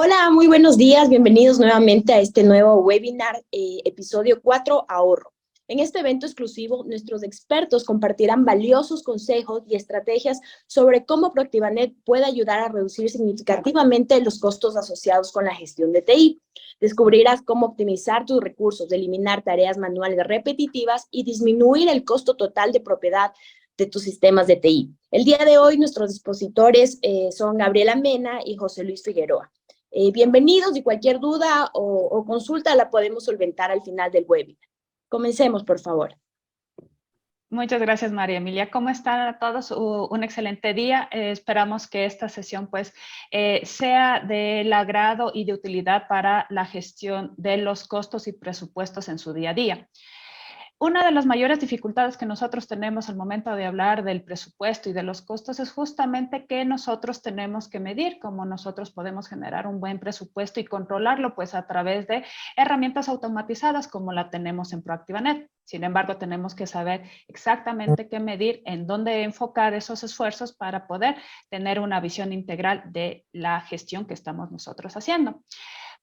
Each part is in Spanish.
Hola, muy buenos días. Bienvenidos nuevamente a este nuevo webinar, episodio 4, Ahorro. En este evento exclusivo, nuestros expertos compartirán valiosos consejos y estrategias sobre cómo Proactivanet puede ayudar a reducir significativamente los costos asociados con la gestión de TI. Descubrirás cómo optimizar tus recursos, eliminar tareas manuales repetitivas y disminuir el costo total de propiedad de tus sistemas de TI. El día de hoy, nuestros expositores son Gabriela Mena y José Luis Figueroa. Bienvenidos y cualquier duda o consulta la podemos solventar al final del webinar. Comencemos, por favor. Muchas gracias, María Emilia. ¿Cómo están a todos? Un excelente día. Esperamos que esta sesión sea del agrado y de utilidad para la gestión de los costos y presupuestos en su día a día. Una de las mayores dificultades que nosotros tenemos al momento de hablar del presupuesto y de los costos es justamente que nosotros tenemos que medir cómo nosotros podemos generar un buen presupuesto y controlarlo a través de herramientas automatizadas como la tenemos en Proactivanet. Sin embargo, tenemos que saber exactamente qué medir, en dónde enfocar esos esfuerzos para poder tener una visión integral de la gestión que estamos nosotros haciendo.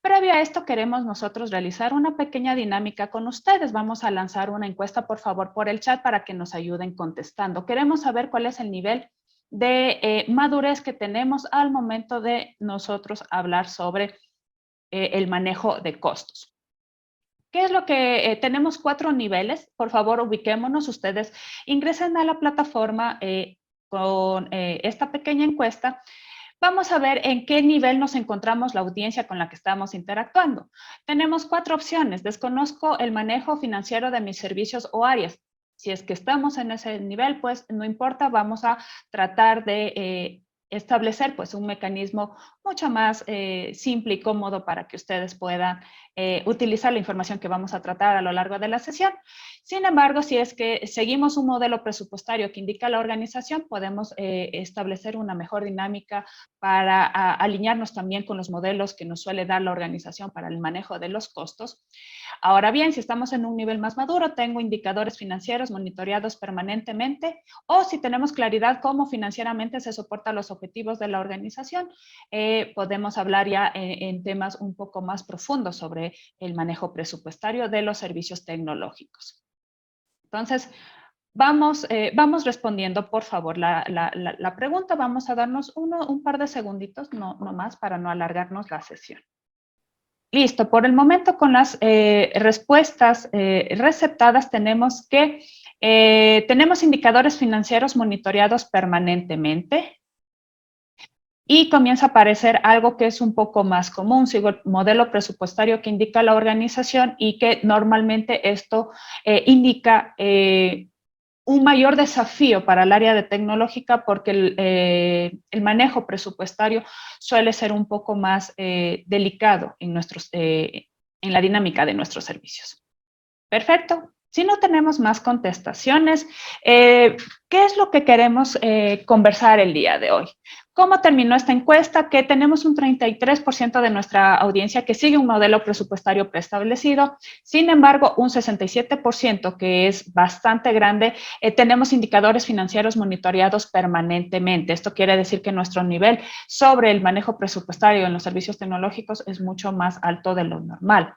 Previo a esto, queremos nosotros realizar una pequeña dinámica con ustedes. Vamos a lanzar una encuesta, por favor, por el chat para que nos ayuden contestando. Queremos saber cuál es el nivel de madurez que tenemos al momento de nosotros hablar sobre el manejo de costos. ¿Qué es lo que tenemos? 4 niveles. Por favor, ubiquémonos. Ustedes ingresen a la plataforma con esta pequeña encuesta. Vamos a ver en qué nivel nos encontramos la audiencia con la que estamos interactuando. Tenemos 4 opciones. Desconozco el manejo financiero de mis servicios o áreas. Si es que estamos en ese nivel, pues no importa, vamos a tratar de establecer un mecanismo mucho más simple y cómodo para que ustedes puedan utilizar la información que vamos a tratar a lo largo de la sesión. Sin embargo, si es que seguimos un modelo presupuestario que indica la organización, podemos establecer una mejor dinámica para alinearnos también con los modelos que nos suele dar la organización para el manejo de los costos. Ahora bien, si estamos en un nivel más maduro, tengo indicadores financieros monitoreados permanentemente, o si tenemos claridad cómo financieramente se soportan los objetivos de la organización, podemos hablar ya en temas un poco más profundos sobre el manejo presupuestario de los servicios tecnológicos. Entonces, vamos respondiendo, por favor, la pregunta. Vamos a darnos un par de segunditos, no más, para no alargarnos la sesión. Listo, por el momento con las respuestas receptadas tenemos que tenemos indicadores financieros monitoreados permanentemente y comienza a aparecer algo que es un poco más común, sigo el modelo presupuestario que indica la organización y que normalmente esto indica un mayor desafío para el área de tecnológica porque el manejo presupuestario suele ser un poco más delicado en la dinámica de nuestros servicios. Perfecto. Si no tenemos más contestaciones, ¿qué es lo que queremos conversar el día de hoy? ¿Cómo terminó esta encuesta? Que tenemos un 33% de nuestra audiencia que sigue un modelo presupuestario preestablecido. Sin embargo, un 67%, que es bastante grande, tenemos indicadores financieros monitoreados permanentemente. Esto quiere decir que nuestro nivel sobre el manejo presupuestario en los servicios tecnológicos es mucho más alto de lo normal.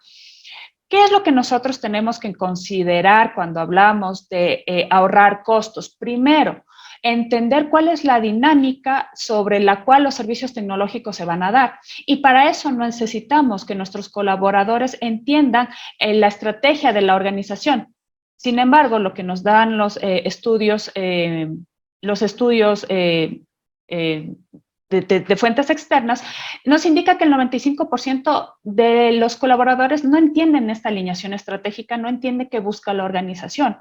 ¿Qué es lo que nosotros tenemos que considerar cuando hablamos de ahorrar costos? Primero, entender cuál es la dinámica sobre la cual los servicios tecnológicos se van a dar. Y para eso necesitamos que nuestros colaboradores entiendan la estrategia de la organización. Sin embargo, lo que nos dan los estudios de fuentes externas, nos indica que el 95% de los colaboradores no entienden esta alineación estratégica, no entiende qué busca la organización.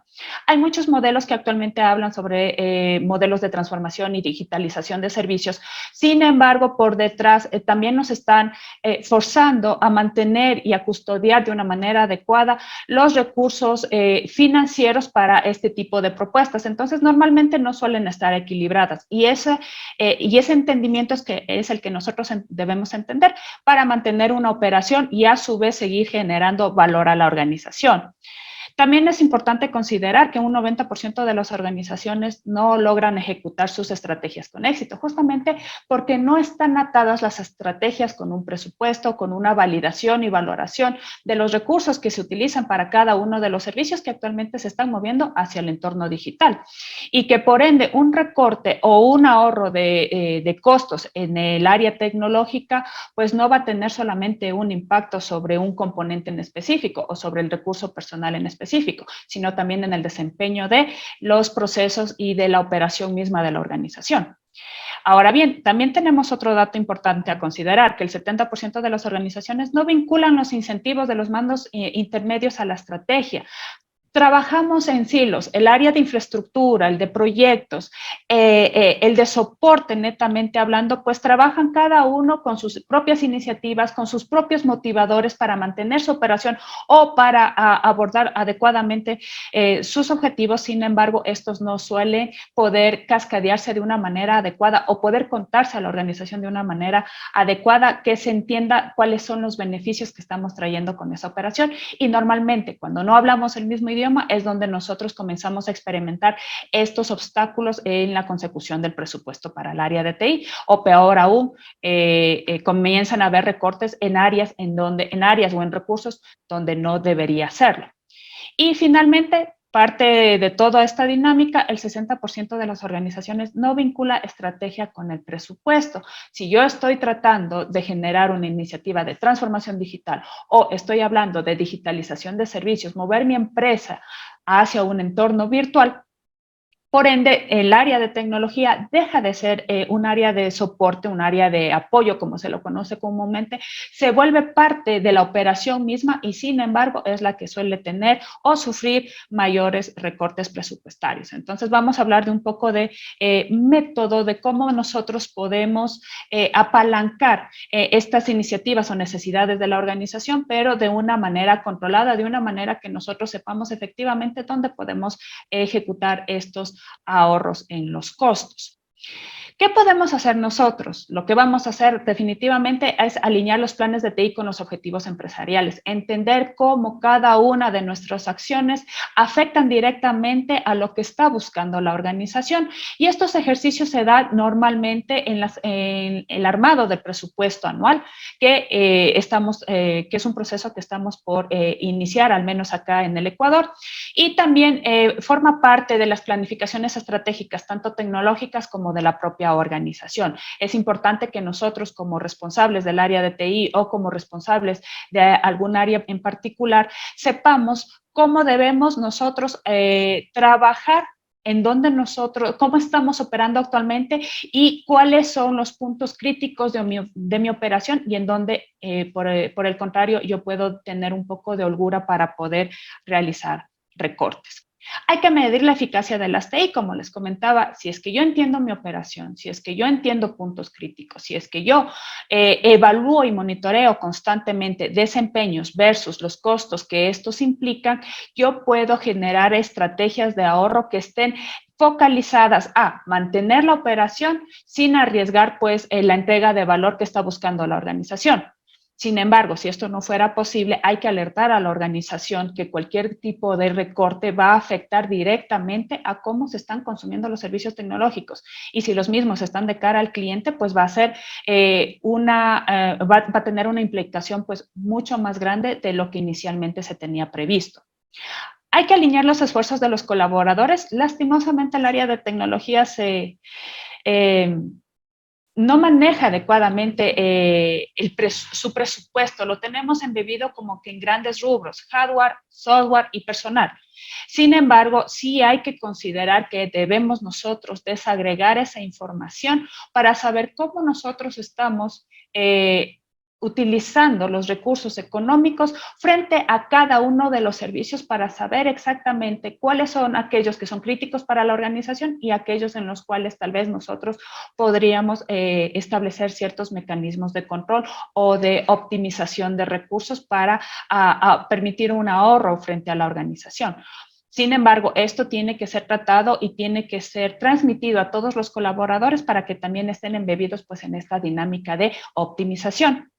Hay muchos modelos que actualmente hablan sobre modelos de transformación y digitalización de servicios. Sin embargo, por detrás también nos están forzando a mantener y a custodiar de una manera adecuada los recursos financieros para este tipo de propuestas. Entonces, normalmente no suelen estar equilibradas y ese entendimiento es el que nosotros debemos entender para mantener una operación y a su vez seguir generando valor a la organización. También es importante considerar que un 90% de las organizaciones no logran ejecutar sus estrategias con éxito, justamente porque no están atadas las estrategias con un presupuesto, con una validación y valoración de los recursos que se utilizan para cada uno de los servicios que actualmente se están moviendo hacia el entorno digital. Y que por ende un recorte o un ahorro de costos en el área tecnológica, pues no va a tener solamente un impacto sobre un componente en específico o sobre el recurso personal en específico, sino también en el desempeño de los procesos y de la operación misma de la organización. Ahora bien, también tenemos otro dato importante a considerar, que el 70% de las organizaciones no vinculan los incentivos de los mandos intermedios a la estrategia. Trabajamos en silos, el área de infraestructura, el de proyectos, el de soporte netamente hablando, pues trabajan cada uno con sus propias iniciativas, con sus propios motivadores para mantener su operación o para abordar adecuadamente sus objetivos. Sin embargo, estos no suelen poder cascadearse de una manera adecuada o poder contarse a la organización de una manera adecuada, que se entienda cuáles son los beneficios que estamos trayendo con esa operación. Y normalmente, cuando no hablamos el mismo idioma, es donde nosotros comenzamos a experimentar estos obstáculos en la consecución del presupuesto para el área de TI, o peor aún, comienzan a haber recortes en áreas o en recursos donde no debería serlo. Y finalmente, parte de toda esta dinámica, el 60% de las organizaciones no vincula estrategia con el presupuesto. Si yo estoy tratando de generar una iniciativa de transformación digital o estoy hablando de digitalización de servicios, mover mi empresa hacia un entorno virtual, por ende, el área de tecnología deja de ser un área de soporte, un área de apoyo, como se lo conoce comúnmente, se vuelve parte de la operación misma y, sin embargo, es la que suele tener o sufrir mayores recortes presupuestarios. Entonces, vamos a hablar de un poco de método, de cómo nosotros podemos apalancar estas iniciativas o necesidades de la organización, pero de una manera controlada, de una manera que nosotros sepamos efectivamente dónde podemos ejecutar estos ahorros en los costos. ¿Qué podemos hacer nosotros? Lo que vamos a hacer definitivamente es alinear los planes de TI con los objetivos empresariales, entender cómo cada una de nuestras acciones afectan directamente a lo que está buscando la organización. Y estos ejercicios se dan normalmente en el armado del presupuesto anual, que es un proceso que estamos por iniciar, al menos acá en el Ecuador. Y también forma parte de las planificaciones estratégicas, tanto tecnológicas como de la propia organización. Es importante que nosotros, como responsables del área de TI o como responsables de algún área en particular, sepamos cómo debemos nosotros trabajar, en dónde cómo estamos operando actualmente y cuáles son los puntos críticos de mi operación y en dónde, por el contrario, yo puedo tener un poco de holgura para poder realizar recortes. Hay que medir la eficacia de las TI, como les comentaba. Si es que yo entiendo mi operación, si es que yo entiendo puntos críticos, si es que yo evalúo y monitoreo constantemente desempeños versus los costos que estos implican, yo puedo generar estrategias de ahorro que estén focalizadas a mantener la operación sin arriesgar pues la entrega de valor que está buscando la organización. Sin embargo, si esto no fuera posible, hay que alertar a la organización que cualquier tipo de recorte va a afectar directamente a cómo se están consumiendo los servicios tecnológicos. Y si los mismos están de cara al cliente, pues va a ser va a tener una implicación pues mucho más grande de lo que inicialmente se tenía previsto. Hay que alinear los esfuerzos de los colaboradores. Lastimosamente, el área de tecnología no maneja adecuadamente su presupuesto, lo tenemos embebido como que en grandes rubros, hardware, software y personal. Sin embargo, sí hay que considerar que debemos nosotros desagregar esa información para saber cómo nosotros estamos utilizando los recursos económicos frente a cada uno de los servicios para saber exactamente cuáles son aquellos que son críticos para la organización y aquellos en los cuales tal vez nosotros podríamos establecer ciertos mecanismos de control o de optimización de recursos para permitir un ahorro frente a la organización. Sin embargo, esto tiene que ser tratado y tiene que ser transmitido a todos los colaboradores para que también estén embebidos pues, en esta dinámica de optimización.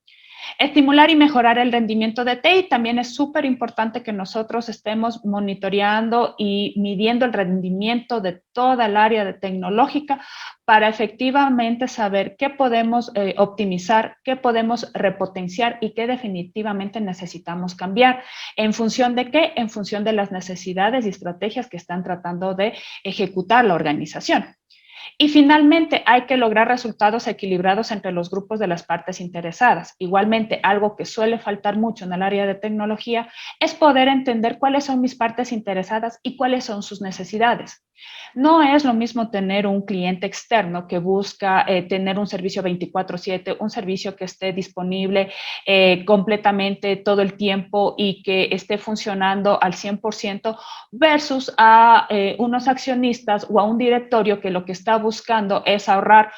Estimular y mejorar el rendimiento de TI. También es súper importante que nosotros estemos monitoreando y midiendo el rendimiento de toda el área tecnológica para efectivamente saber qué podemos optimizar, qué podemos repotenciar y qué definitivamente necesitamos cambiar. ¿En función de qué? En función de las necesidades y estrategias que están tratando de ejecutar la organización. Y finalmente, hay que lograr resultados equilibrados entre los grupos de las partes interesadas. Igualmente, algo que suele faltar mucho en el área de tecnología es poder entender cuáles son mis partes interesadas y cuáles son sus necesidades. No es lo mismo tener un cliente externo que busca tener un servicio 24/7, un servicio que esté disponible completamente todo el tiempo y que esté funcionando al 100% versus a unos accionistas o a un directorio que lo que está buscando es ahorrar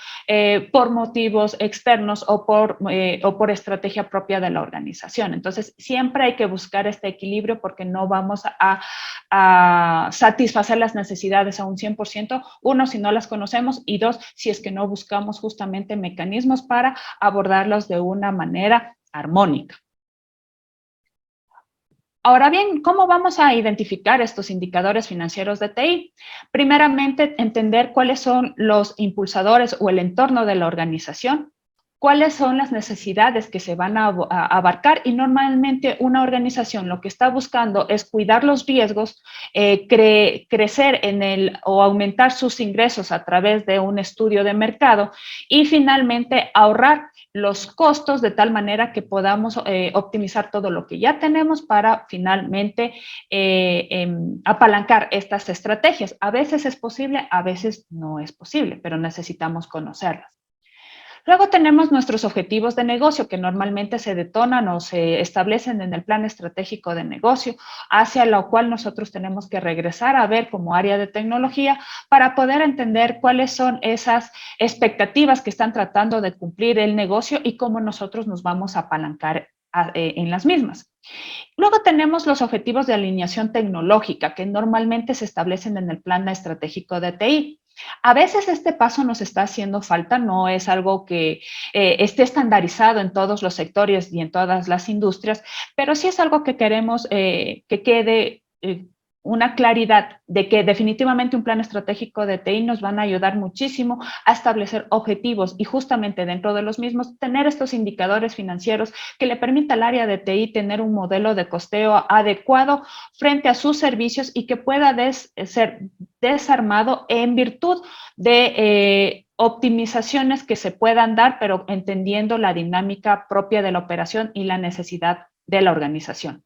por motivos externos o por estrategia propia de la organización. Entonces, siempre hay que buscar este equilibrio porque no vamos a satisfacer las necesidades a un 100%, uno, si no las conocemos, y dos, si es que no buscamos justamente mecanismos para abordarlos de una manera armónica. Ahora bien, ¿cómo vamos a identificar estos indicadores financieros de TI? Primeramente, entender cuáles son los impulsadores o el entorno de la organización, cuáles son las necesidades que se van a abarcar y normalmente una organización lo que está buscando es cuidar los riesgos, crecer o aumentar sus ingresos a través de un estudio de mercado y finalmente ahorrar los costos de tal manera que podamos optimizar todo lo que ya tenemos para finalmente apalancar estas estrategias. A veces es posible, a veces no es posible, pero necesitamos conocerlas. Luego tenemos nuestros objetivos de negocio que normalmente se detonan o se establecen en el plan estratégico de negocio, hacia lo cual nosotros tenemos que regresar a ver como área de tecnología para poder entender cuáles son esas expectativas que están tratando de cumplir el negocio y cómo nosotros nos vamos a apalancar en las mismas. Luego tenemos los objetivos de alineación tecnológica que normalmente se establecen en el plan estratégico de TI. A veces este paso nos está haciendo falta, no es algo que esté estandarizado en todos los sectores y en todas las industrias, pero sí es algo que queremos que quede una claridad de que definitivamente un plan estratégico de TI nos van a ayudar muchísimo a establecer objetivos y justamente dentro de los mismos tener estos indicadores financieros que le permita al área de TI tener un modelo de costeo adecuado frente a sus servicios y que pueda ser desarmado en virtud de optimizaciones que se puedan dar, pero entendiendo la dinámica propia de la operación y la necesidad de la organización.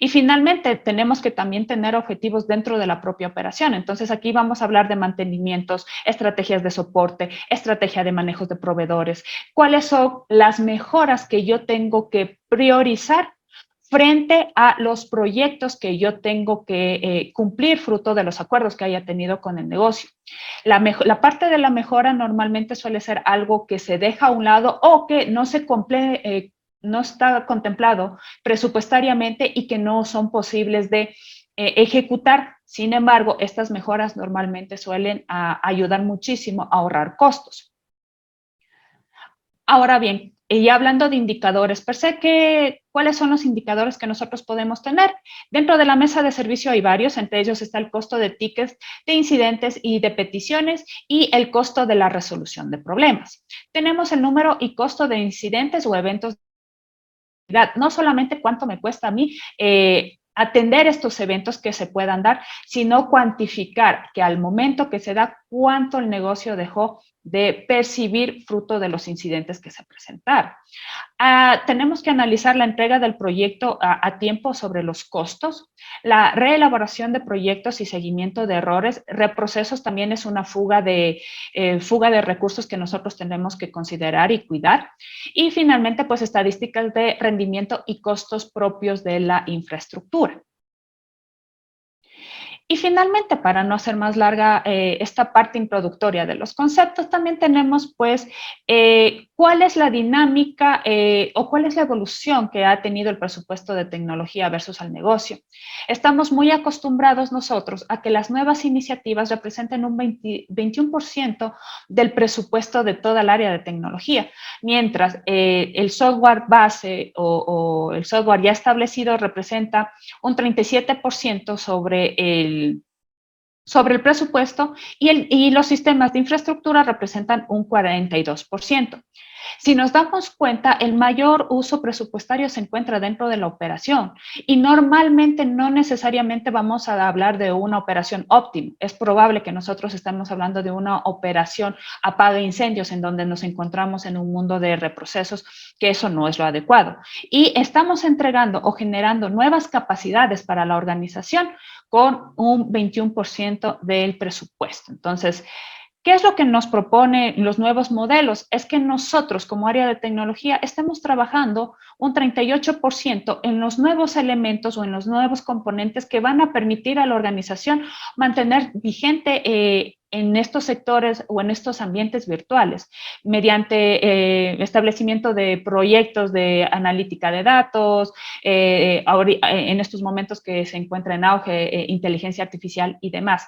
Y finalmente, tenemos que también tener objetivos dentro de la propia operación. Entonces, aquí vamos a hablar de mantenimientos, estrategias de soporte, estrategia de manejos de proveedores, cuáles son las mejoras que yo tengo que priorizar frente a los proyectos que yo tengo que cumplir fruto de los acuerdos que haya tenido con el negocio. La parte de la mejora normalmente suele ser algo que se deja a un lado o que no está contemplado presupuestariamente y que no son posibles de ejecutar. Sin embargo, estas mejoras normalmente suelen ayudar muchísimo a ahorrar costos. Ahora bien, y hablando de indicadores per se, ¿cuáles son los indicadores que nosotros podemos tener? Dentro de la mesa de servicio hay varios, entre ellos está el costo de tickets, de incidentes y de peticiones y el costo de la resolución de problemas. Tenemos el número y costo de incidentes o eventos. No solamente cuánto me cuesta a mí atender estos eventos que se puedan dar, sino cuantificar que al momento que se da cuánto el negocio dejó de percibir fruto de los incidentes que se presentaron. Tenemos que analizar la entrega del proyecto a tiempo sobre los costos, la reelaboración de proyectos y seguimiento de errores. Reprocesos también es una fuga de recursos que nosotros tenemos que considerar y cuidar. Y finalmente, pues estadísticas de rendimiento y costos propios de la infraestructura. Y finalmente, para no hacer más larga esta parte introductoria de los conceptos, también tenemos pues cuál es la dinámica o cuál es la evolución que ha tenido el presupuesto de tecnología versus al negocio. Estamos muy acostumbrados nosotros a que las nuevas iniciativas representen un 21% del presupuesto de toda el área de tecnología, mientras el software base o el software ya establecido representa un 37% sobre el presupuesto y los sistemas de infraestructura representan un 42%. Si nos damos cuenta, el mayor uso presupuestario se encuentra dentro de la operación y normalmente no necesariamente vamos a hablar de una operación óptima. Es probable que nosotros estemos hablando de una operación apaga incendios en donde nos encontramos en un mundo de reprocesos, que eso no es lo adecuado. Y estamos entregando o generando nuevas capacidades para la organización con un 21% del presupuesto. Entonces, ¿qué es lo que nos propone los nuevos modelos? Es que nosotros, como área de tecnología, estemos trabajando un 38% en los nuevos elementos o en los nuevos componentes que van a permitir a la organización mantener vigente en estos sectores o en estos ambientes virtuales, mediante establecimiento de proyectos de analítica de datos, en estos momentos que se encuentra en auge, inteligencia artificial y demás.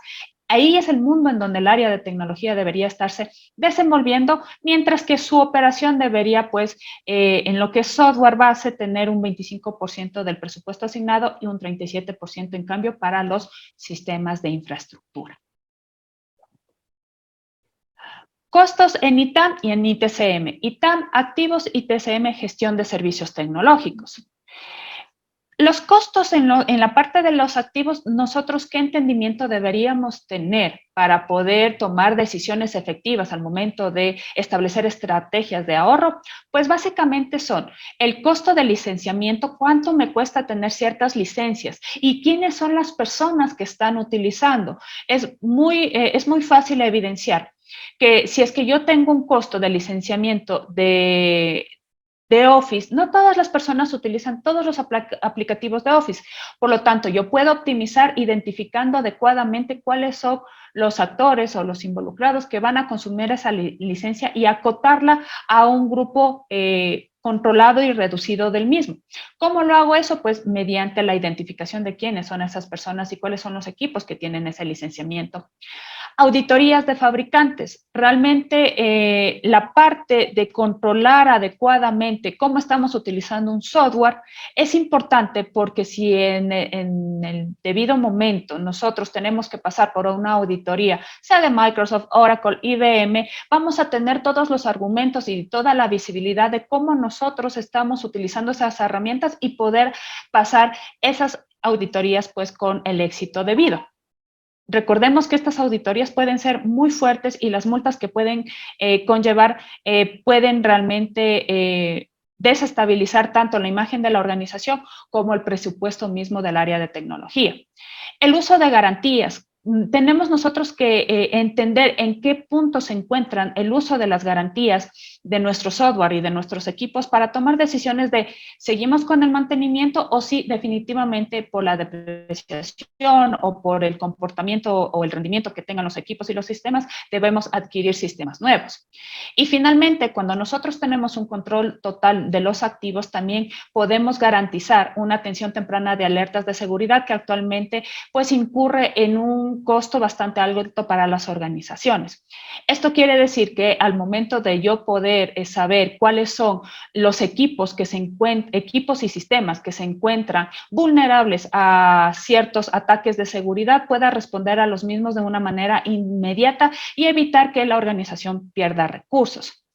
Ahí es el mundo en donde el área de tecnología debería estarse desenvolviendo, mientras que su operación debería, pues, en lo que es software base, tener un 25% del presupuesto asignado y un 37% en cambio para los sistemas de infraestructura. Costos en ITAM y en ITCM. ITAM, activos, y TCM, gestión de servicios tecnológicos. Los costos en la parte de los activos, nosotros, ¿qué entendimiento deberíamos tener para poder tomar decisiones efectivas al momento de establecer estrategias de ahorro? Pues básicamente son el costo de licenciamiento, cuánto me cuesta tener ciertas licencias y quiénes son las personas que están utilizando. Es muy fácil evidenciar que si es que yo tengo un costo de licenciamiento de Office, no todas las personas utilizan todos los aplicativos de Office. Por lo tanto, yo puedo optimizar identificando adecuadamente cuáles son los actores o los involucrados que van a consumir esa licencia y acotarla a un grupo controlado y reducido del mismo. ¿Cómo lo hago eso? Pues mediante la identificación de quiénes son esas personas y cuáles son los equipos que tienen ese licenciamiento. Auditorías de fabricantes. Realmente la parte de controlar adecuadamente cómo estamos utilizando un software es importante, porque si en el debido momento nosotros tenemos que pasar por una auditoría, sea de Microsoft, Oracle, IBM, vamos a tener todos los argumentos y toda la visibilidad de cómo nosotros estamos utilizando esas herramientas y poder pasar esas auditorías pues con el éxito debido. Recordemos que estas auditorías pueden ser muy fuertes y las multas que pueden conllevar pueden realmente desestabilizar tanto la imagen de la organización como el presupuesto mismo del área de tecnología. El uso de garantías. Tenemos nosotros que entender en qué punto se encuentran el uso de las garantías de nuestro software y de nuestros equipos para tomar decisiones de seguimos con el mantenimiento o si definitivamente por la depreciación o por el comportamiento o el rendimiento que tengan los equipos y los sistemas debemos adquirir sistemas nuevos. Y finalmente, cuando nosotros tenemos un control total de los activos, también podemos garantizar una atención temprana de alertas de seguridad que actualmente pues incurre en un costo bastante alto para las organizaciones. Esto quiere decir que al momento de yo poder saber cuáles son los equipos y sistemas que se encuentran vulnerables a ciertos ataques de seguridad, pueda responder a los mismos de una manera inmediata y evitar que la organización pierda recursos.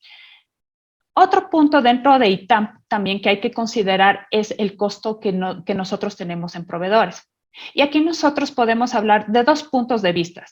Otro punto dentro de ITAM también que hay que considerar es el costo que nosotros tenemos en proveedores. Y aquí nosotros podemos hablar de dos puntos de vista.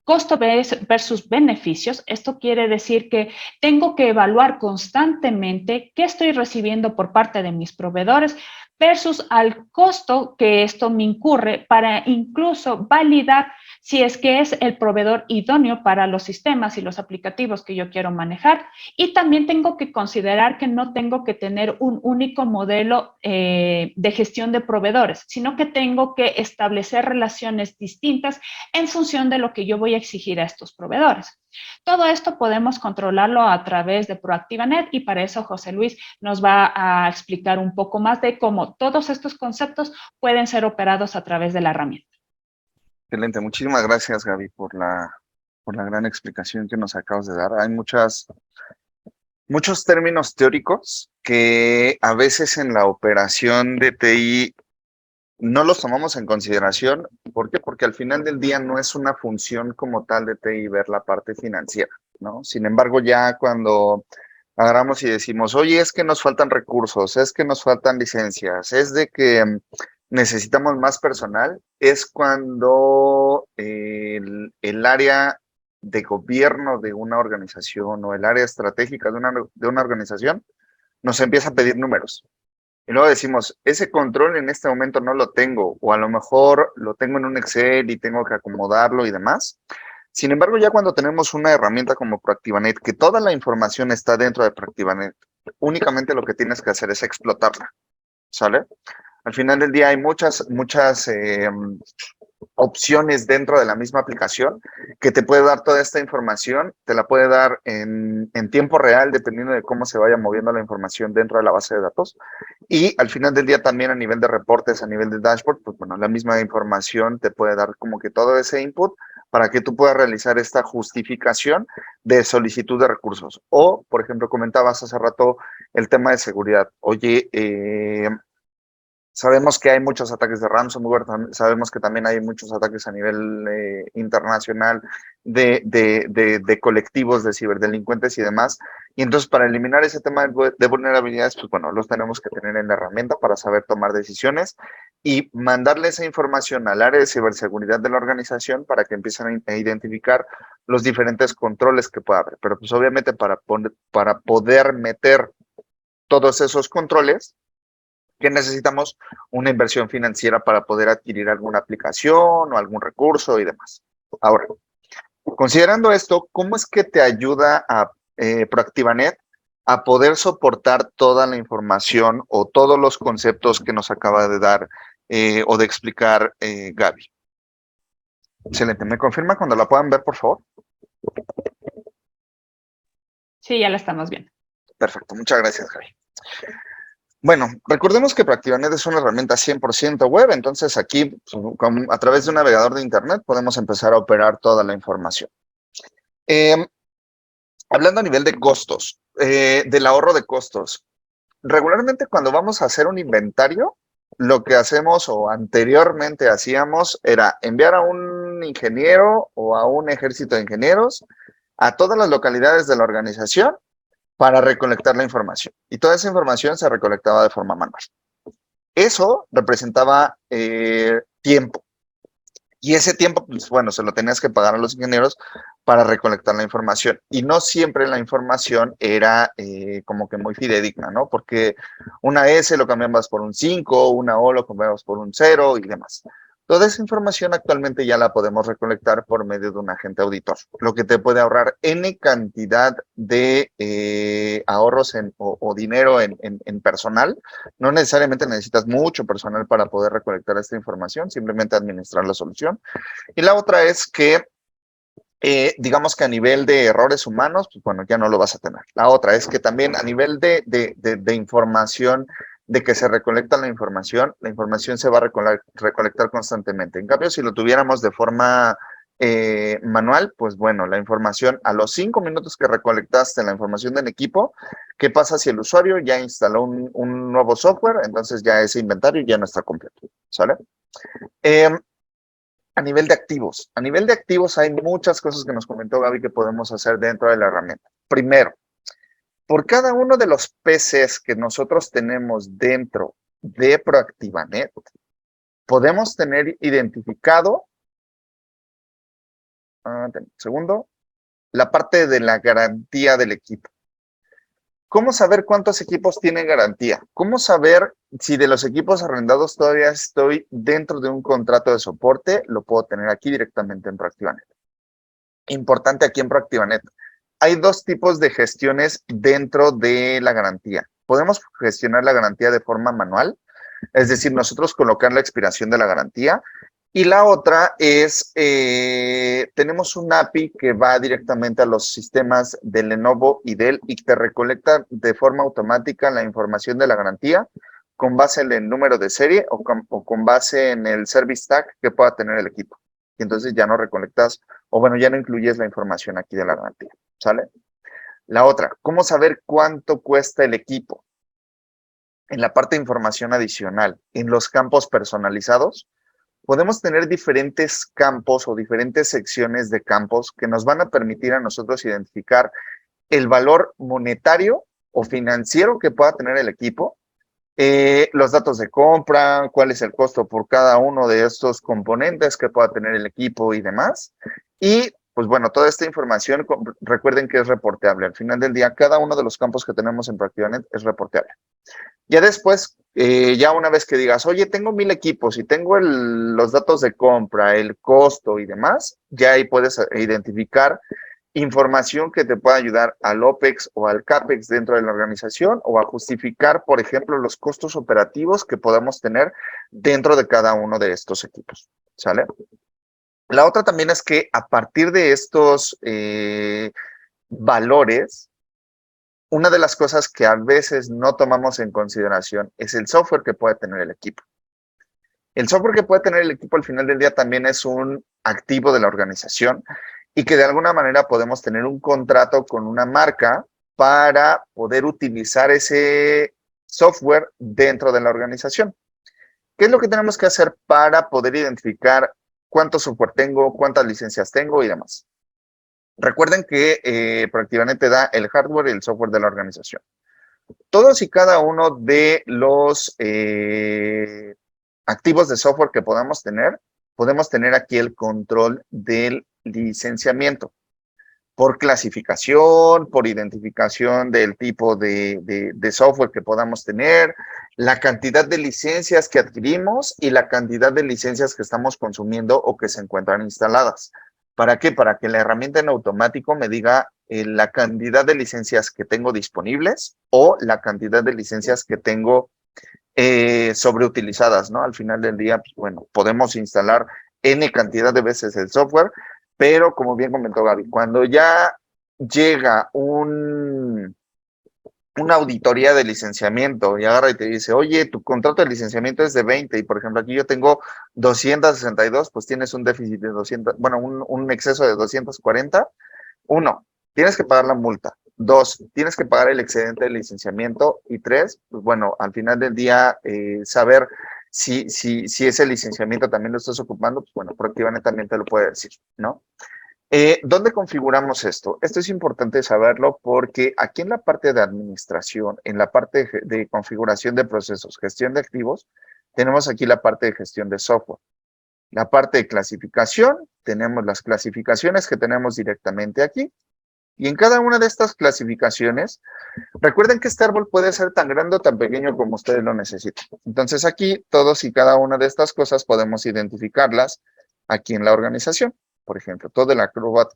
Costo versus beneficios. Esto quiere decir que tengo que evaluar constantemente qué estoy recibiendo por parte de mis proveedores versus al costo que esto me incurre para incluso validar si es que es el proveedor idóneo para los sistemas y los aplicativos que yo quiero manejar. Y también tengo que considerar que no tengo que tener un único modelo de gestión de proveedores, sino que tengo que establecer relaciones distintas en función de lo que yo voy a exigir a estos proveedores. Todo esto podemos controlarlo a través de ProActivaNet y para eso José Luis nos va a explicar un poco más de cómo todos estos conceptos pueden ser operados a través de la herramienta. Excelente, muchísimas gracias, Gaby, por la gran explicación que nos acabas de dar. Hay muchos términos teóricos que a veces en la operación de TI no los tomamos en consideración. ¿Por qué? Porque al final del día no es una función como tal de TI ver la parte financiera, ¿no? Sin embargo, ya cuando agarramos y decimos, oye, es que nos faltan recursos, es que nos faltan licencias, es de que necesitamos más personal, es cuando el área de gobierno de una organización o el área estratégica de una organización nos empieza a pedir números. Y luego decimos, ese control en este momento no lo tengo, o a lo mejor lo tengo en un Excel y tengo que acomodarlo y demás. Sin embargo, ya cuando tenemos una herramienta como ProActivaNet, que toda la información está dentro de ProActivaNet, únicamente lo que tienes que hacer es explotarla, ¿sale? Al final del día hay muchas opciones dentro de la misma aplicación que te puede dar toda esta información, te la puede dar en tiempo real, dependiendo de cómo se vaya moviendo la información dentro de la base de datos. Y al final del día también a nivel de reportes, a nivel de dashboard, pues bueno, la misma información te puede dar como que todo ese input para que tú puedas realizar esta justificación de solicitud de recursos. O, por ejemplo, comentabas hace rato el tema de seguridad. Oye, sabemos que hay muchos ataques de ransomware, sabemos que también hay muchos ataques a nivel internacional de colectivos de ciberdelincuentes y demás. Y entonces, para eliminar ese tema de vulnerabilidades, pues bueno, los tenemos que tener en la herramienta para saber tomar decisiones y mandarle esa información al área de ciberseguridad de la organización para que empiecen a identificar los diferentes controles que pueda haber. Pero pues obviamente para poder meter todos esos controles, que necesitamos una inversión financiera para poder adquirir alguna aplicación o algún recurso y demás. Ahora, considerando esto, ¿cómo es que te ayuda a ProActivaNet a poder soportar toda la información o todos los conceptos que nos acaba de dar o de explicar Gaby? Excelente. ¿Me confirma cuando la puedan ver, por favor? Sí, ya la estamos viendo. Perfecto. Muchas gracias, Gaby. Bueno, recordemos que ProActivaNet es una herramienta 100% web, entonces aquí a través de un navegador de internet podemos empezar a operar toda la información. Hablando a nivel de costos, del ahorro de costos, regularmente cuando vamos a hacer un inventario, lo que hacemos o anteriormente hacíamos era enviar a un ingeniero o a un ejército de ingenieros a todas las localidades de la organización para recolectar la información. Y toda esa información se recolectaba de forma manual. Eso representaba tiempo. Y ese tiempo, pues bueno, se lo tenías que pagar a los ingenieros para recolectar la información. Y no siempre la información era como que muy fidedigna, ¿no? Porque una S lo cambiabas por un 5, una O lo cambiabas por un 0 y demás. Toda esa información actualmente ya la podemos recolectar por medio de un agente auditor, lo que te puede ahorrar N cantidad de ahorros o dinero en personal. No necesariamente necesitas mucho personal para poder recolectar esta información, simplemente administrar la solución. Y la otra es que, digamos que a nivel de errores humanos, pues bueno, ya no lo vas a tener. La otra es que también a nivel de información, de que se recolecta la información se va a recolectar constantemente. En cambio, si lo tuviéramos de forma manual, pues bueno, la información a los 5 minutos que recolectaste la información del equipo, ¿qué pasa si el usuario ya instaló un nuevo software? Entonces ya ese inventario ya no está completo, ¿sale? A nivel de activos hay muchas cosas que nos comentó Gaby que podemos hacer dentro de la herramienta. Primero, por cada uno de los PCs que nosotros tenemos dentro de ProActivaNet, podemos tener identificado, segundo, la parte de la garantía del equipo. ¿Cómo saber cuántos equipos tienen garantía? ¿Cómo saber si de los equipos arrendados todavía estoy dentro de un contrato de soporte? Lo puedo tener aquí directamente en Proactivanet. Importante aquí en Proactivanet. Hay dos tipos de gestiones dentro de la garantía. Podemos gestionar la garantía de forma manual, es decir, nosotros colocar la expiración de la garantía. Y la otra es, tenemos un API que va directamente a los sistemas de Lenovo y Dell y te recolecta de forma automática la información de la garantía con base en el número de serie o con base en el service tag que pueda tener el equipo. Y entonces ya no recolectas, o bueno, ya no incluyes la información aquí de la garantía, ¿sale? La otra, ¿cómo saber cuánto cuesta el equipo? En la parte de información adicional, en los campos personalizados, podemos tener diferentes campos o diferentes secciones de campos que nos van a permitir a nosotros identificar el valor monetario o financiero que pueda tener el equipo, los datos de compra, cuál es el costo por cada uno de estos componentes que pueda tener el equipo y demás. Y pues bueno, toda esta información, recuerden que es reporteable. Al final del día, cada uno de los campos que tenemos en Proactivanet es reporteable. Ya después, ya una vez que digas, oye, tengo 1000 equipos y tengo los datos de compra, el costo y demás, ya ahí puedes identificar información que te pueda ayudar al OPEX o al CAPEX dentro de la organización o a justificar, por ejemplo, los costos operativos que podamos tener dentro de cada uno de estos equipos, ¿sale? La otra también es que a partir de estos valores, una de las cosas que a veces no tomamos en consideración es el software que puede tener el equipo. El software que puede tener el equipo al final del día también es un activo de la organización y que de alguna manera podemos tener un contrato con una marca para poder utilizar ese software dentro de la organización. ¿Qué es lo que tenemos que hacer para poder identificar cuánto software tengo, cuántas licencias tengo y demás? Recuerden que Proactivanet te da el hardware y el software de la organización. Todos y cada uno de los activos de software que podemos tener aquí el control del licenciamiento por clasificación, por identificación del tipo de software que podamos tener, la cantidad de licencias que adquirimos y la cantidad de licencias que estamos consumiendo o que se encuentran instaladas. ¿Para qué? Para que la herramienta en automático me diga la cantidad de licencias que tengo disponibles o la cantidad de licencias que tengo sobreutilizadas, ¿no? Al final del día, pues, bueno, podemos instalar N cantidad de veces el software, pero como bien comentó Gaby, cuando ya llega una auditoría de licenciamiento y agarra y te dice, oye, tu contrato de licenciamiento es de 20 y por ejemplo aquí yo tengo 262, pues tienes un déficit de 200, bueno, un exceso de 240. Uno, tienes que pagar la multa. Dos, tienes que pagar el excedente de licenciamiento. Y tres, pues bueno, al final del día, saber si ese licenciamiento también lo estás ocupando, pues bueno, Proactivanet también te lo puede decir, ¿no? ¿Dónde configuramos esto? Esto es importante saberlo porque aquí en la parte de administración, en la parte de configuración de procesos, gestión de activos, tenemos aquí la parte de gestión de software. La parte de clasificación, tenemos las clasificaciones que tenemos directamente aquí. Y en cada una de estas clasificaciones, recuerden que este árbol puede ser tan grande o tan pequeño como ustedes lo necesiten. Entonces aquí, todos y cada una de estas cosas podemos identificarlas aquí en la organización. Por ejemplo, todo el Acrobat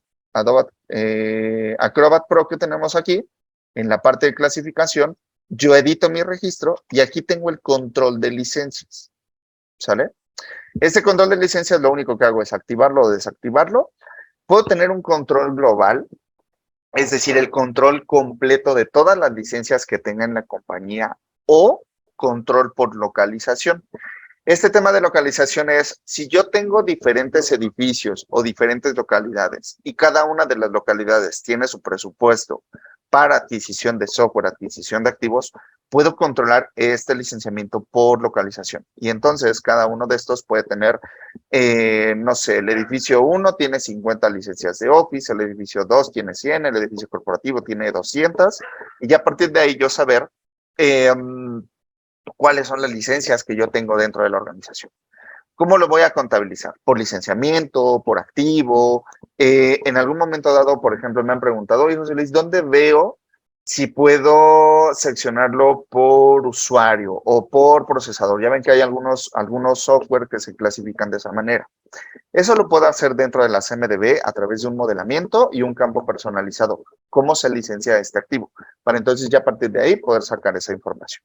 Pro que tenemos aquí, en la parte de clasificación, yo edito mi registro y aquí tengo el control de licencias. ¿Sale? Este control de licencias lo único que hago es activarlo o desactivarlo. Puedo tener un control global, es decir, el control completo de todas las licencias que tenga en la compañía o control por localización. Este tema de localización es, si yo tengo diferentes edificios o diferentes localidades y cada una de las localidades tiene su presupuesto para adquisición de software, adquisición de activos, puedo controlar este licenciamiento por localización. Y entonces cada uno de estos puede tener, no sé, el edificio 1 tiene 50 licencias de Office, el edificio 2 tiene 100, el edificio corporativo tiene 200, y ya a partir de ahí yo saber cuáles son las licencias que yo tengo dentro de la organización. ¿Cómo lo voy a contabilizar? Por licenciamiento, por activo. En algún momento dado, por ejemplo, me han preguntado, oye, José Luis, ¿dónde veo si puedo seccionarlo por usuario o por procesador. Ya ven que hay algunos software que se clasifican de esa manera. Eso lo puedo hacer dentro de la CMDB a través de un modelamiento y un campo personalizado. ¿Cómo se licencia este activo? Para entonces ya a partir de ahí poder sacar esa información.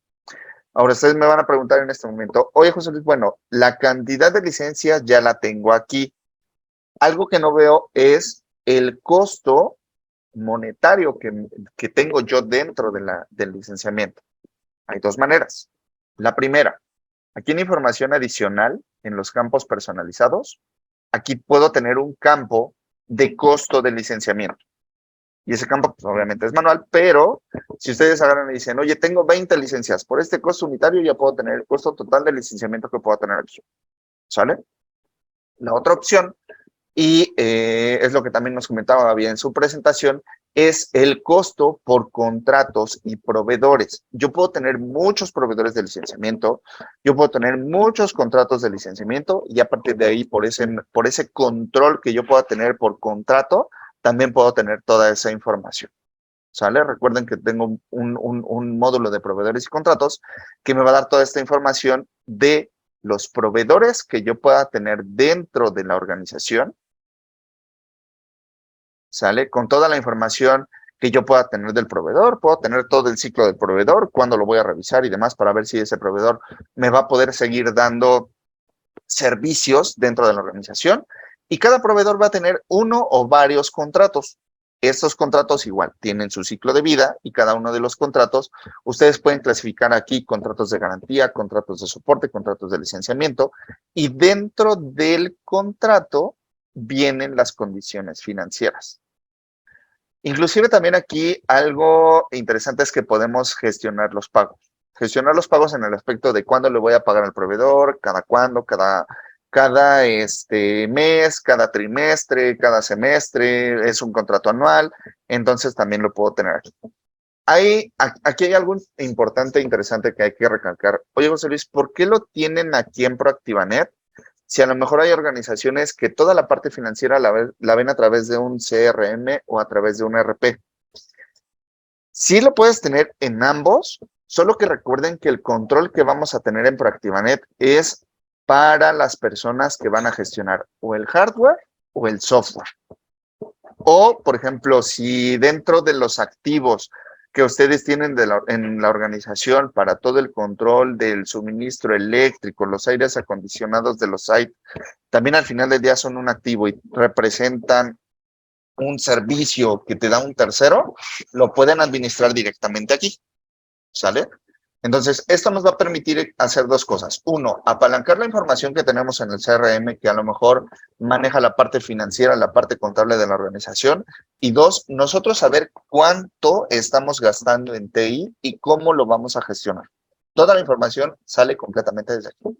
Ahora ustedes me van a preguntar en este momento, oye José Luis, bueno, la cantidad de licencias ya la tengo aquí. Algo que no veo es el costo monetario que tengo yo dentro del licenciamiento. Hay dos maneras. La primera, aquí en información adicional, en los campos personalizados, aquí puedo tener un campo de costo de licenciamiento. Y ese campo, pues, obviamente es manual, pero si ustedes agarran y dicen, oye, tengo 20 licencias, por este costo unitario ya puedo tener el costo total de licenciamiento que puedo tener aquí. ¿Sale? La otra opción, y es lo que también nos comentaba bien en su presentación, es el costo por contratos y proveedores. Yo puedo tener muchos proveedores de licenciamiento, yo puedo tener muchos contratos de licenciamiento y a partir de ahí, por ese control que yo pueda tener por contrato, también puedo tener toda esa información. ¿Sale? Recuerden que tengo un módulo de proveedores y contratos que me va a dar toda esta información de los proveedores que yo pueda tener dentro de la organización. ¿Sale? Con toda la información que yo pueda tener del proveedor, puedo tener todo el ciclo del proveedor, cuándo lo voy a revisar y demás para ver si ese proveedor me va a poder seguir dando servicios dentro de la organización. Y cada proveedor va a tener uno o varios contratos. Estos contratos igual tienen su ciclo de vida y cada uno de los contratos, ustedes pueden clasificar aquí contratos de garantía, contratos de soporte, contratos de licenciamiento y dentro del contrato vienen las condiciones financieras. Inclusive también aquí algo interesante es que podemos gestionar los pagos. Gestionar los pagos en el aspecto de cuándo le voy a pagar al proveedor, cada cuándo, cada mes, cada trimestre, cada semestre, es un contrato anual, entonces también lo puedo tener aquí. Aquí hay algo importante e interesante que hay que recalcar. Oye, José Luis, ¿por qué lo tienen aquí en Proactivanet? Si a lo mejor hay organizaciones que toda la parte financiera la ven a través de un CRM o a través de un ERP. Sí lo puedes tener en ambos, solo que recuerden que el control que vamos a tener en Proactivanet es para las personas que van a gestionar o el hardware o el software. O, por ejemplo, si dentro de los activos que ustedes tienen en la organización para todo el control del suministro eléctrico, los aires acondicionados de los sites, también al final del día son un activo y representan un servicio que te da un tercero, lo pueden administrar directamente aquí, ¿sale? Entonces, esto nos va a permitir hacer dos cosas. Uno, apalancar la información que tenemos en el CRM, que a lo mejor maneja la parte financiera, la parte contable de la organización. Y dos, nosotros saber cuánto estamos gastando en TI y cómo lo vamos a gestionar. Toda la información sale completamente desde aquí.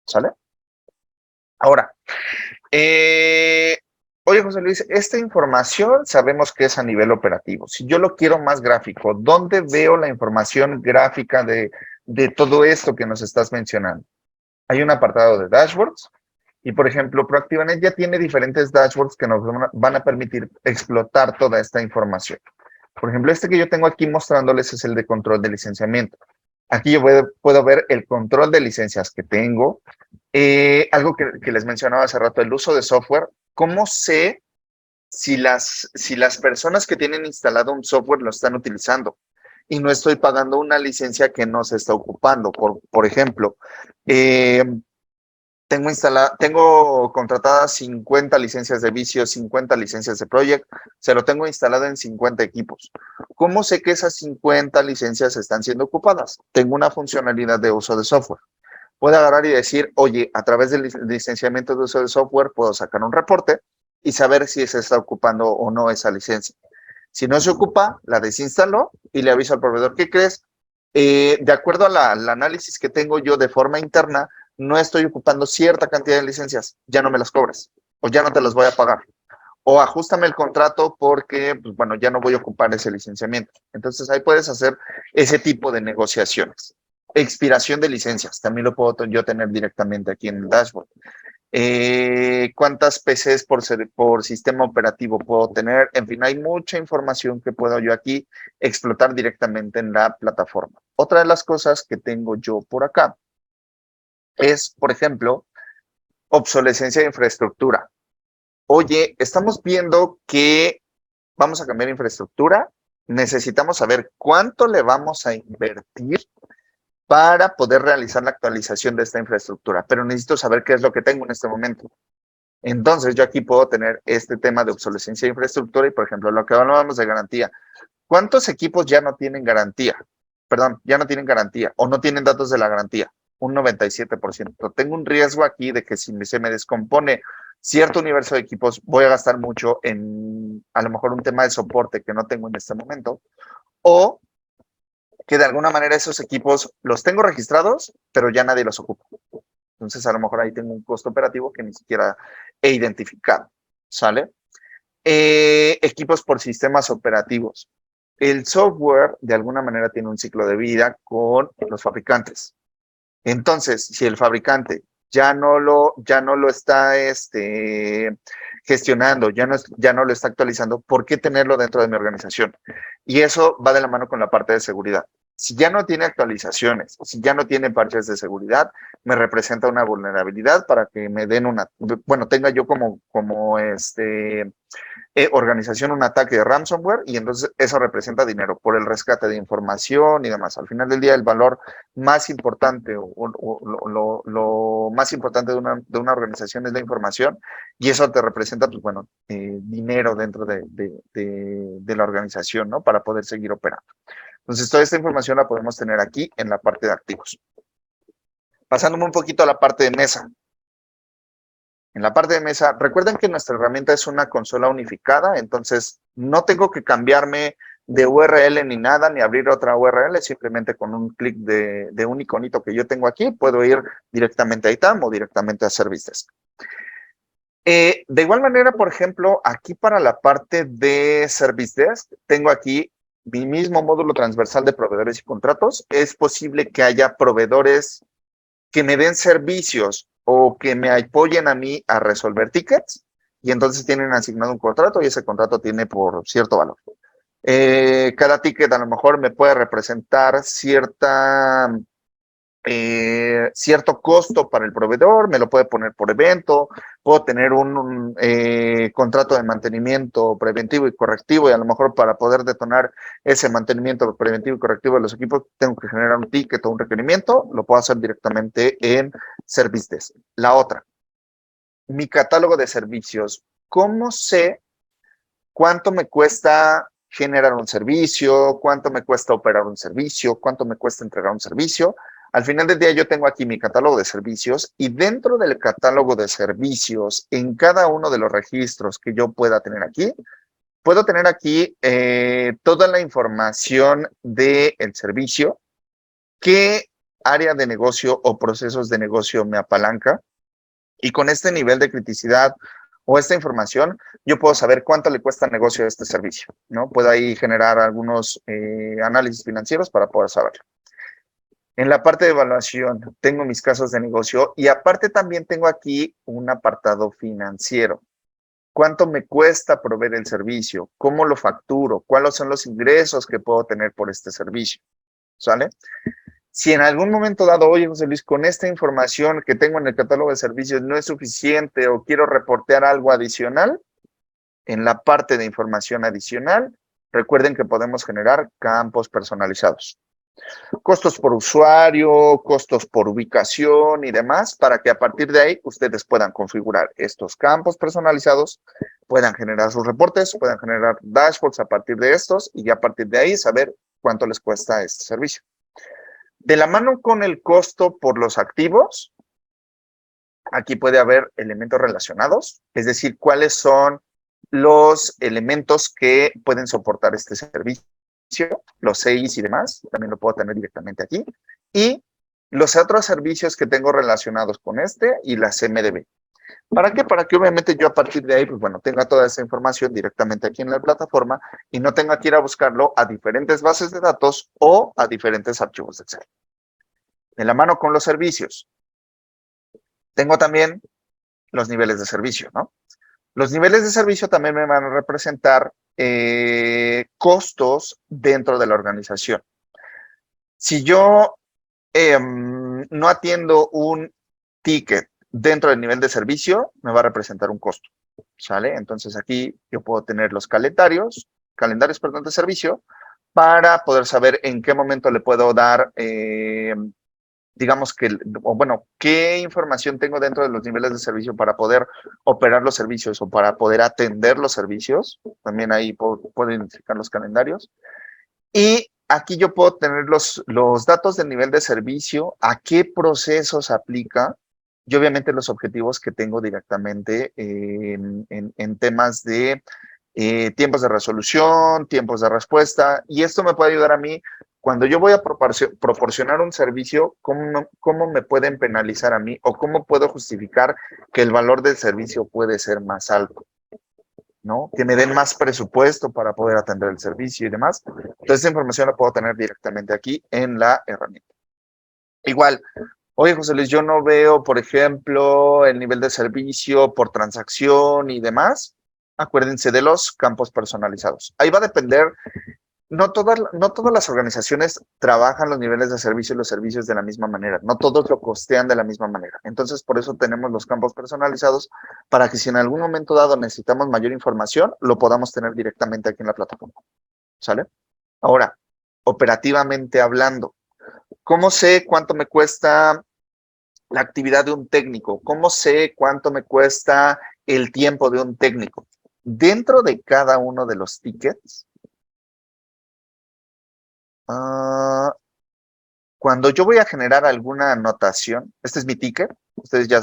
¿Sale? Ahora, oye, José Luis, esta información sabemos que es a nivel operativo. Si yo lo quiero más gráfico, ¿dónde veo la información gráfica de todo esto que nos estás mencionando? Hay un apartado de dashboards y, por ejemplo, Proactivanet ya tiene diferentes dashboards que nos van a permitir explotar toda esta información. Por ejemplo, este que yo tengo aquí mostrándoles es el de control de licenciamiento. Aquí yo puedo ver el control de licencias que tengo. Algo que les mencionaba hace rato, el uso de software. ¿Cómo sé si las personas que tienen instalado un software lo están utilizando? Y no estoy pagando una licencia que no se está ocupando. Por ejemplo, tengo contratadas 50 licencias de vicio, 50 licencias de project, se lo tengo instalado en 50 equipos. ¿Cómo sé que esas 50 licencias están siendo ocupadas? Tengo una funcionalidad de uso de software. Puedo agarrar y decir, oye, a través del licenciamiento de uso de software puedo sacar un reporte y saber si se está ocupando o no esa licencia. Si no se ocupa, la desinstalo y le aviso al proveedor, ¿qué crees? De acuerdo al análisis que tengo yo de forma interna, no estoy ocupando cierta cantidad de licencias, ya no me las cobras o ya no te las voy a pagar. O ajústame el contrato porque, pues, bueno, ya no voy a ocupar ese licenciamiento. Entonces, ahí puedes hacer ese tipo de negociaciones. Expiración de licencias, también lo puedo yo tener directamente aquí en el dashboard. cuántas PCs por sistema operativo puedo tener. En fin, hay mucha información que puedo yo aquí explotar directamente en la plataforma. Otra de las cosas que tengo yo por acá es, por ejemplo, obsolescencia de infraestructura. Oye, estamos viendo que vamos a cambiar infraestructura, necesitamos saber cuánto le vamos a invertir para poder realizar la actualización de esta infraestructura, pero necesito saber qué es lo que tengo en este momento. Entonces, yo aquí puedo tener este tema de obsolescencia de infraestructura y, por ejemplo, lo que hablábamos de garantía. ¿Cuántos equipos ya no tienen garantía? Perdón, ya no tienen garantía o no tienen datos de la garantía. Un 97%. Tengo un riesgo aquí de que si se me descompone cierto universo de equipos, voy a gastar mucho en a lo mejor un tema de soporte que no tengo en este momento, o que de alguna manera esos equipos los tengo registrados, pero ya nadie los ocupa. Entonces, a lo mejor ahí tengo un costo operativo que ni siquiera he identificado, ¿sale? Equipos por sistemas operativos. El software, de alguna manera, tiene un ciclo de vida con los fabricantes. Entonces, si el fabricante ya no lo está gestionando, ya no lo está actualizando, ¿por qué tenerlo dentro de mi organización? Y eso va de la mano con la parte de seguridad. Si ya no tiene actualizaciones, si ya no tiene parches de seguridad, me representa una vulnerabilidad para que me den tenga yo como organización un ataque de ransomware y entonces eso representa dinero por el rescate de información y demás. Al final del día, el valor más importante o lo más importante de una organización es la información y eso te representa, pues bueno, dinero dentro de la organización, ¿no? Para poder seguir operando. Entonces, toda esta información la podemos tener aquí en la parte de activos. Pasándome un poquito a la parte de mesa. En la parte de mesa, recuerden que nuestra herramienta es una consola unificada, entonces no tengo que cambiarme de URL ni nada, ni abrir otra URL, simplemente con un clic de un iconito que yo tengo aquí, puedo ir directamente a ITAM o directamente a Service Desk. De igual manera, por ejemplo, aquí para la parte de Service Desk, tengo aquí mi mismo módulo transversal de proveedores y contratos. Es posible que haya proveedores que me den servicios o que me apoyen a mí a resolver tickets y entonces tienen asignado un contrato y ese contrato tiene por cierto valor. Cada ticket a lo mejor me puede representar cierto costo para el proveedor, me lo puede poner por evento, puedo tener un contrato de mantenimiento preventivo y correctivo y a lo mejor para poder detonar ese mantenimiento preventivo y correctivo de los equipos tengo que generar un ticket o un requerimiento, lo puedo hacer directamente en Service Desk. La otra, mi catálogo de servicios. ¿Cómo sé cuánto me cuesta generar un servicio, cuánto me cuesta operar un servicio, cuánto me cuesta entregar un servicio? Al final del día yo tengo aquí mi catálogo de servicios y dentro del catálogo de servicios, en cada uno de los registros que yo pueda tener aquí, puedo tener aquí toda la información del servicio, qué área de negocio o procesos de negocio me apalanca y con este nivel de criticidad o esta información, yo puedo saber cuánto le cuesta al negocio este servicio, ¿no? Puedo ahí generar algunos análisis financieros para poder saberlo. En la parte de evaluación tengo mis casos de negocio y aparte también tengo aquí un apartado financiero. ¿Cuánto me cuesta proveer el servicio? ¿Cómo lo facturo? ¿Cuáles son los ingresos que puedo tener por este servicio? ¿Sale? Si en algún momento dado, oye, José Luis, con esta información que tengo en el catálogo de servicios no es suficiente o quiero reportear algo adicional, en la parte de información adicional, recuerden que podemos generar campos personalizados. Costos por usuario, costos por ubicación y demás, para que a partir de ahí ustedes puedan configurar estos campos personalizados, puedan generar sus reportes, puedan generar dashboards a partir de estos y a partir de ahí saber cuánto les cuesta este servicio. De la mano con el costo por los activos, aquí puede haber elementos relacionados, es decir, cuáles son los elementos que pueden soportar este servicio, los CIs y demás, también lo puedo tener directamente aquí, y los otros servicios que tengo relacionados con este y las MDB. ¿Para qué? Para que obviamente yo a partir de ahí, pues bueno, tenga toda esa información directamente aquí en la plataforma y no tenga que ir a buscarlo a diferentes bases de datos o a diferentes archivos de Excel. De la mano con los servicios. Tengo también los niveles de servicio, ¿no? Los niveles de servicio también me van a representar costos dentro de la organización. Si yo no atiendo un ticket dentro del nivel de servicio, me va a representar un costo, ¿sale? Entonces aquí yo puedo tener los calendarios, perdón, de servicio, para poder saber en qué momento le puedo dar, digamos que, o bueno, qué información tengo dentro de los niveles de servicio para poder operar los servicios o para poder atender los servicios. También ahí puedo identificar los calendarios. Y aquí yo puedo tener los datos del nivel de servicio, a qué procesos aplica y obviamente los objetivos que tengo directamente en temas de tiempos de resolución, tiempos de respuesta, y esto me puede ayudar a mí cuando yo voy a proporcionar un servicio, ¿cómo me pueden penalizar a mí o cómo puedo justificar que el valor del servicio puede ser más alto? ¿No? Que me den más presupuesto para poder atender el servicio y demás. Entonces, esa información la puedo tener directamente aquí en la herramienta. Igual, oye, José Luis, yo no veo, por ejemplo, el nivel de servicio por transacción y demás. Acuérdense de los campos personalizados. Ahí va a depender. No todas las organizaciones trabajan los niveles de servicio y los servicios de la misma manera. No todos lo costean de la misma manera. Entonces, por eso tenemos los campos personalizados para que si en algún momento dado necesitamos mayor información, lo podamos tener directamente aquí en la plataforma. ¿Sale? Ahora, operativamente hablando, ¿cómo sé cuánto me cuesta la actividad de un técnico? ¿Cómo sé cuánto me cuesta el tiempo de un técnico? Dentro de cada uno de los tickets, cuando yo voy a generar alguna anotación, este es mi ticket, ustedes ya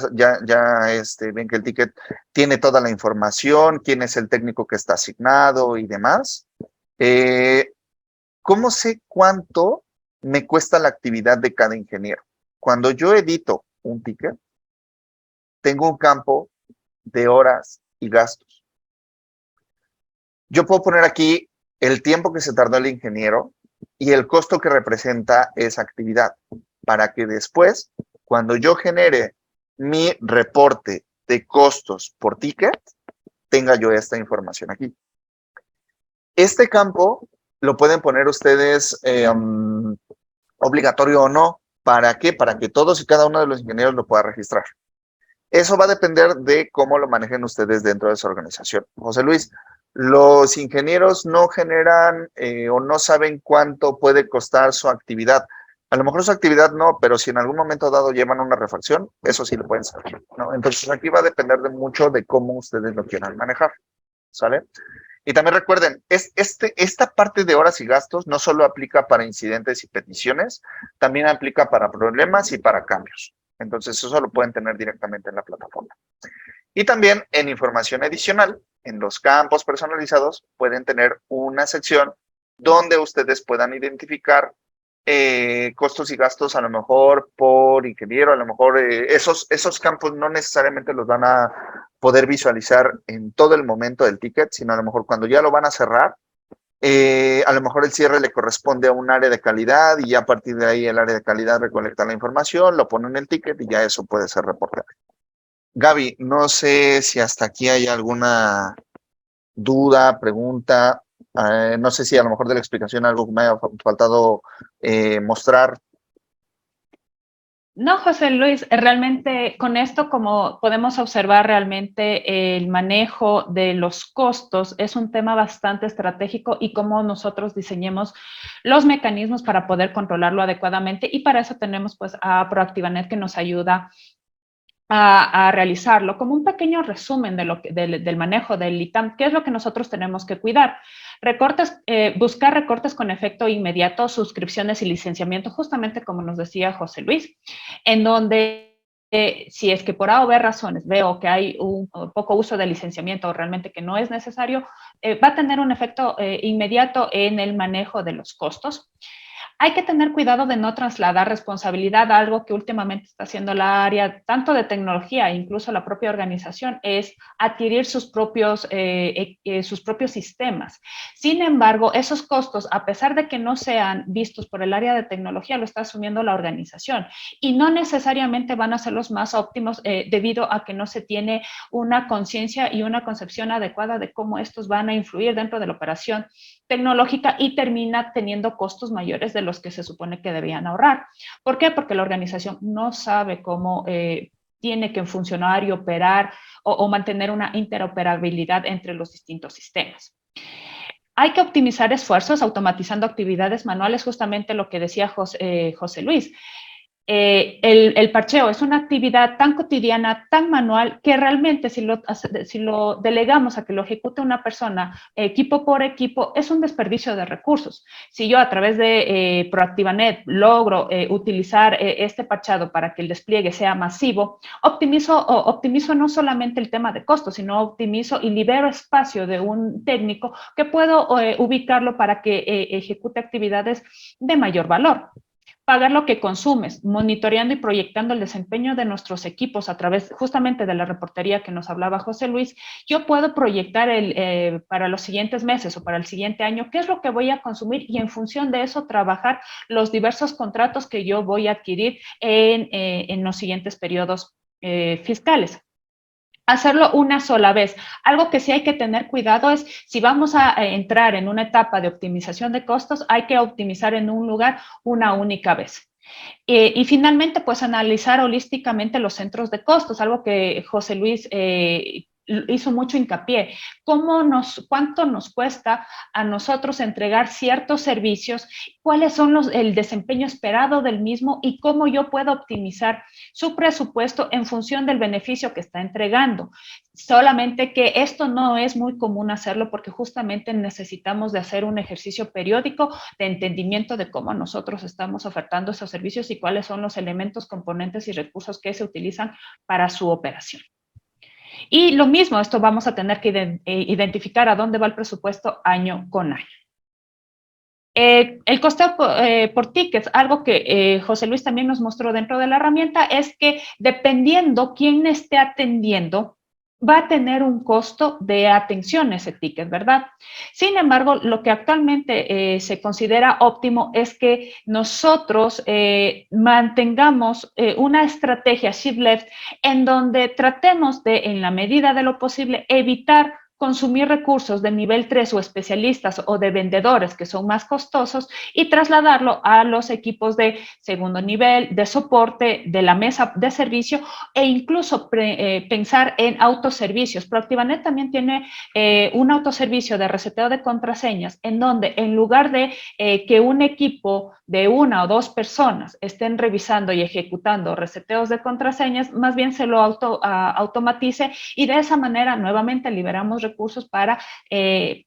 ven que el ticket tiene toda la información, quién es el técnico que está asignado y demás. ¿Cómo sé cuánto me cuesta la actividad de cada ingeniero? Cuando yo edito un ticket, tengo un campo de horas y gastos. Yo puedo poner aquí el tiempo que se tardó el ingeniero y el costo que representa esa actividad, para que después, cuando yo genere mi reporte de costos por ticket, tenga yo esta información aquí. Este campo lo pueden poner ustedes obligatorio o no. ¿Para qué? Para que todos y cada uno de los ingenieros lo pueda registrar. Eso va a depender de cómo lo manejen ustedes dentro de su organización. José Luis, los ingenieros no generan o no saben cuánto puede costar su actividad. A lo mejor su actividad no, pero si en algún momento dado llevan una refacción, eso sí lo pueden saber, ¿no? Entonces aquí va a depender de mucho de cómo ustedes lo quieran manejar, ¿sale? Y también recuerden, esta parte de horas y gastos no solo aplica para incidentes y peticiones, también aplica para problemas y para cambios. Entonces eso lo pueden tener directamente en la plataforma. Y también en información adicional, en los campos personalizados, pueden tener una sección donde ustedes puedan identificar costos y gastos, a lo mejor por ingeniero, a lo mejor esos campos no necesariamente los van a poder visualizar en todo el momento del ticket, sino a lo mejor cuando ya lo van a cerrar, a lo mejor el cierre le corresponde a un área de calidad y ya a partir de ahí el área de calidad recolecta la información, lo pone en el ticket y ya eso puede ser reportado. Gaby, no sé si hasta aquí hay alguna duda, pregunta, no sé si a lo mejor de la explicación algo que me haya faltado mostrar. No, José Luis, realmente con esto, como podemos observar, realmente el manejo de los costos es un tema bastante estratégico y cómo nosotros diseñemos los mecanismos para poder controlarlo adecuadamente, y para eso tenemos pues a Proactivanet, que nos ayuda a realizarlo. Como un pequeño resumen del manejo del ITAM, ¿qué es lo que nosotros tenemos que cuidar? Recortes, buscar recortes con efecto inmediato, suscripciones y licenciamiento, justamente como nos decía José Luis, en donde si es que por A o B razones veo que hay un poco uso de licenciamiento o realmente que no es necesario, va a tener un efecto inmediato en el manejo de los costos. Hay que tener cuidado de no trasladar responsabilidad a algo que últimamente está haciendo la área, tanto de tecnología, incluso la propia organización, es adquirir sus propios sistemas. Sin embargo, esos costos, a pesar de que no sean vistos por el área de tecnología, lo está asumiendo la organización y no necesariamente van a ser los más óptimos debido a que no se tiene una conciencia y una concepción adecuada de cómo estos van a influir dentro de la operación tecnológica y termina teniendo costos mayores de los que se supone que debían ahorrar. ¿Por qué? Porque la organización no sabe cómo tiene que funcionar y operar o mantener una interoperabilidad entre los distintos sistemas. Hay que optimizar esfuerzos automatizando actividades manuales, justamente lo que decía José Luis. El parcheo es una actividad tan cotidiana, tan manual, que realmente si lo delegamos a que lo ejecute una persona, equipo por equipo, es un desperdicio de recursos. Si yo a través de Proactivanet logro utilizar este parchado para que el despliegue sea masivo, optimizo no solamente el tema de costos, sino optimizo y libero espacio de un técnico que puedo ubicarlo para que ejecute actividades de mayor valor. Pagar lo que consumes, monitoreando y proyectando el desempeño de nuestros equipos a través justamente de la reportería que nos hablaba José Luis, yo puedo proyectar para los siguientes meses o para el siguiente año qué es lo que voy a consumir y en función de eso trabajar los diversos contratos que yo voy a adquirir en los siguientes periodos fiscales. Hacerlo una sola vez. Algo que sí hay que tener cuidado es si vamos a entrar en una etapa de optimización de costos, hay que optimizar en un lugar una única vez. Y finalmente, pues analizar holísticamente los centros de costos, algo que José Luis hizo mucho hincapié. ¿Cuánto nos cuesta a nosotros entregar ciertos servicios? ¿Cuáles son el desempeño esperado del mismo? Y cómo yo puedo optimizar su presupuesto en función del beneficio que está entregando. Solamente que esto no es muy común hacerlo porque justamente necesitamos de hacer un ejercicio periódico de entendimiento de cómo nosotros estamos ofertando esos servicios y cuáles son los elementos, componentes y recursos que se utilizan para su operación. Y lo mismo, esto vamos a tener que identificar a dónde va el presupuesto año con año. El costeo por tickets, algo que José Luis también nos mostró dentro de la herramienta, es que dependiendo quién esté atendiendo, va a tener un costo de atención ese ticket, ¿verdad? Sin embargo, lo que actualmente se considera óptimo es que nosotros mantengamos una estrategia shift left en donde tratemos de, en la medida de lo posible, evitar consumir recursos de nivel 3 o especialistas o de vendedores que son más costosos y trasladarlo a los equipos de segundo nivel, de soporte, de la mesa de servicio e incluso pensar en autoservicios. Proactivanet también tiene un autoservicio de reseteo de contraseñas en donde en lugar de que un equipo de una o dos personas estén revisando y ejecutando reseteos de contraseñas, más bien se lo automatice y de esa manera nuevamente liberamos recursos para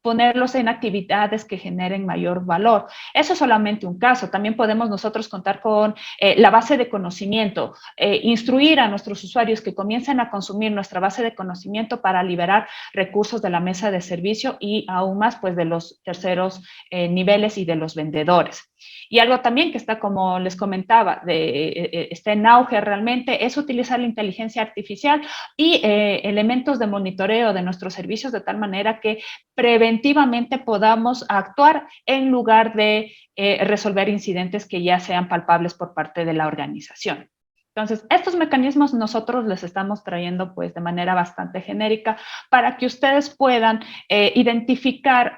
ponerlos en actividades que generen mayor valor. Eso es solamente un caso. También podemos nosotros contar con la base de conocimiento, instruir a nuestros usuarios que comiencen a consumir nuestra base de conocimiento para liberar recursos de la mesa de servicio y aún más pues de los terceros niveles y de los vendedores. Y algo también que está, como les comentaba, está en auge realmente, es utilizar la inteligencia artificial y elementos de monitoreo de nuestros servicios de tal manera que preventivamente podamos actuar en lugar de resolver incidentes que ya sean palpables por parte de la organización. Entonces, estos mecanismos nosotros les estamos trayendo pues de manera bastante genérica para que ustedes puedan identificar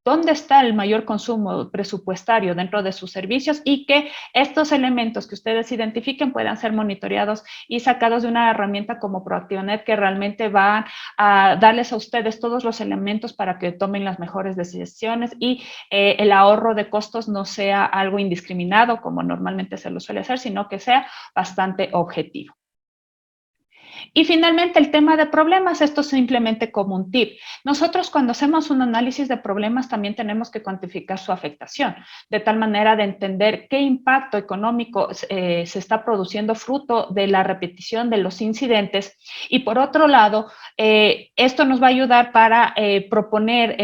dónde está el mayor consumo presupuestario dentro de sus servicios y que estos elementos que ustedes identifiquen puedan ser monitoreados y sacados de una herramienta como Proactivanet que realmente va a darles a ustedes todos los elementos para que tomen las mejores decisiones y el ahorro de costos no sea algo indiscriminado como normalmente se lo suele hacer, sino que sea bastante objetivo. Y finalmente, el tema de problemas, esto es simplemente como un tip. Nosotros cuando hacemos un análisis de problemas también tenemos que cuantificar su afectación, de tal manera de entender qué impacto económico se está produciendo fruto de la repetición de los incidentes. Y por otro lado, esto nos va a ayudar para proponer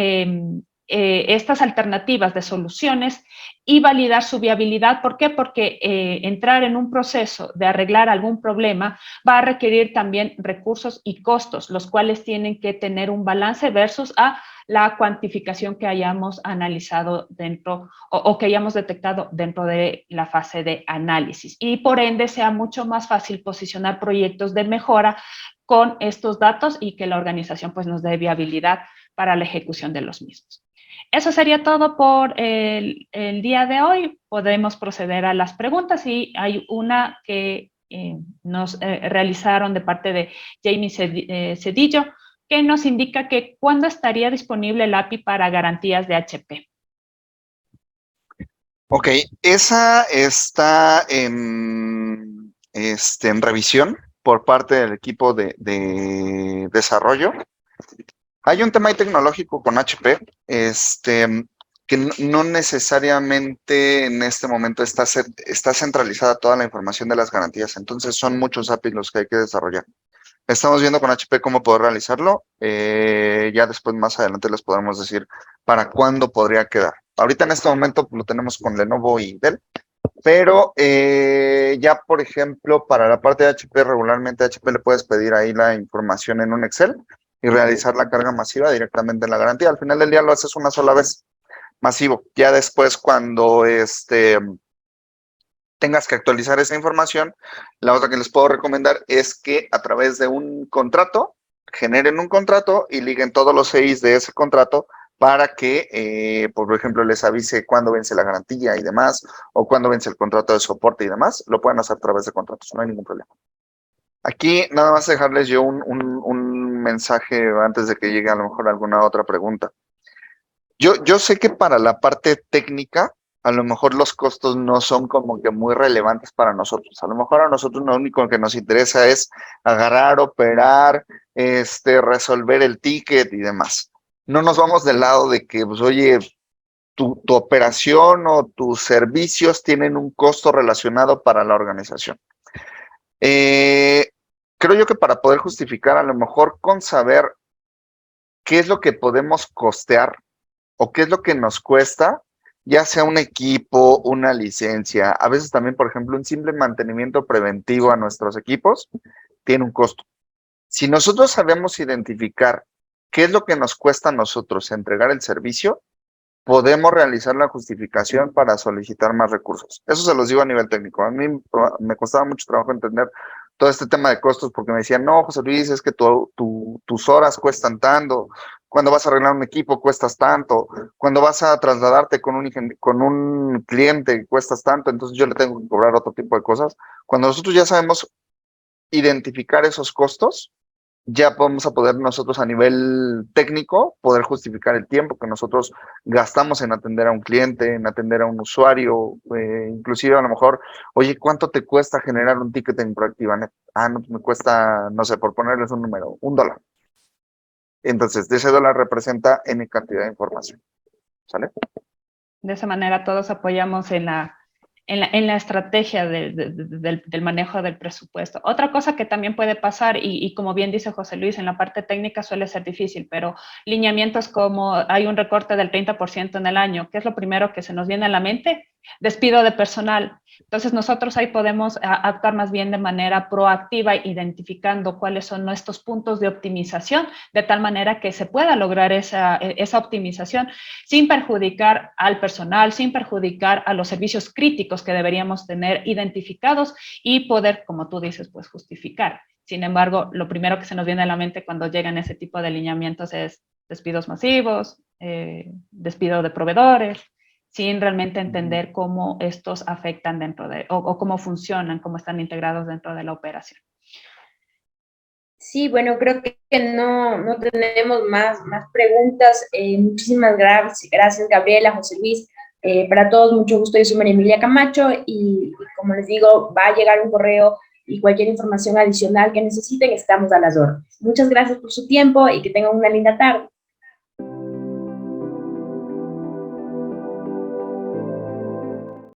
estas alternativas de soluciones y validar su viabilidad. ¿Por qué? Porque entrar en un proceso de arreglar algún problema va a requerir también recursos y costos, los cuales tienen que tener un balance versus a la cuantificación que hayamos analizado dentro o que hayamos detectado dentro de la fase de análisis. Y por ende sea mucho más fácil posicionar proyectos de mejora con estos datos y que la organización pues nos dé viabilidad para la ejecución de los mismos. Eso sería todo por el día de hoy. Podemos proceder a las preguntas y hay una que nos realizaron de parte de Jamie Cedillo, que nos indica que ¿cuándo estaría disponible el API para garantías de HP? Ok, esa está en revisión por parte del equipo de desarrollo. Hay un tema ahí tecnológico con HP, que no necesariamente en este momento está centralizada toda la información de las garantías, entonces son muchos APIs los que hay que desarrollar. Estamos viendo con HP cómo poder realizarlo, ya después más adelante les podremos decir para cuándo podría quedar. Ahorita en este momento lo tenemos con Lenovo y Dell, pero ya por ejemplo para la parte de HP, regularmente a HP le puedes pedir ahí la información en un Excel y realizar la carga masiva directamente en la garantía. Al final del día lo haces una sola vez, masivo. Ya después cuando tengas que actualizar esa información, la otra que les puedo recomendar es que a través de un contrato, generen un contrato y liguen todos los CIs de ese contrato para que, por ejemplo, les avise cuándo vence la garantía y demás, o cuándo vence el contrato de soporte y demás, lo pueden hacer a través de contratos, no hay ningún problema. Aquí nada más dejarles yo un mensaje antes de que llegue a lo mejor alguna otra pregunta. Yo sé que para la parte técnica, a lo mejor los costos no son como que muy relevantes para nosotros. A lo mejor a nosotros lo único que nos interesa es agarrar, operar, resolver el ticket y demás. No nos vamos del lado de que, pues, oye, tu operación o tus servicios tienen un costo relacionado para la organización. Creo yo que para poder justificar, a lo mejor con saber qué es lo que podemos costear o qué es lo que nos cuesta, ya sea un equipo, una licencia, a veces también, por ejemplo, un simple mantenimiento preventivo a nuestros equipos, tiene un costo. Si nosotros sabemos identificar qué es lo que nos cuesta a nosotros entregar el servicio, podemos realizar la justificación para solicitar más recursos. Eso se los digo a nivel técnico. A mí me costaba mucho trabajo entender todo este tema de costos porque me decían, no, José Luis, es que tus horas cuestan tanto, cuando vas a arreglar un equipo cuestas tanto, cuando vas a trasladarte con un cliente cuestas tanto, entonces yo le tengo que cobrar otro tipo de cosas. Cuando nosotros ya sabemos identificar esos costos, ya vamos a poder nosotros a nivel técnico poder justificar el tiempo que nosotros gastamos en atender a un cliente, en atender a un usuario, inclusive a lo mejor, oye, ¿cuánto te cuesta generar un ticket en ProactivaNet? Ah, no, me cuesta, no sé, por ponerles un número, $1. Entonces, de ese dólar representa N cantidad de información, ¿sale? De esa manera todos apoyamos en la estrategia del manejo del presupuesto. Otra cosa que también puede pasar, y como bien dice José Luis, en la parte técnica suele ser difícil, pero lineamientos como hay un recorte del 30% en el año, ¿qué es lo primero que se nos viene a la mente? Despido de personal. Entonces nosotros ahí podemos actuar más bien de manera proactiva, identificando cuáles son nuestros puntos de optimización, de tal manera que se pueda lograr esa optimización sin perjudicar al personal, sin perjudicar a los servicios críticos que deberíamos tener identificados y poder, como tú dices, pues justificar. Sin embargo, lo primero que se nos viene a la mente cuando llegan ese tipo de alineamientos es despidos masivos, despido de proveedores, sin realmente entender cómo estos afectan dentro de, o cómo funcionan, cómo están integrados dentro de la operación. Sí, bueno, creo que no tenemos más preguntas. Muchísimas gracias, Gabriela, José Luis. Para todos, mucho gusto. Yo soy María Emilia Camacho y como les digo, va a llegar un correo y cualquier información adicional que necesiten, estamos a las órdenes. Muchas gracias por su tiempo y que tengan una linda tarde.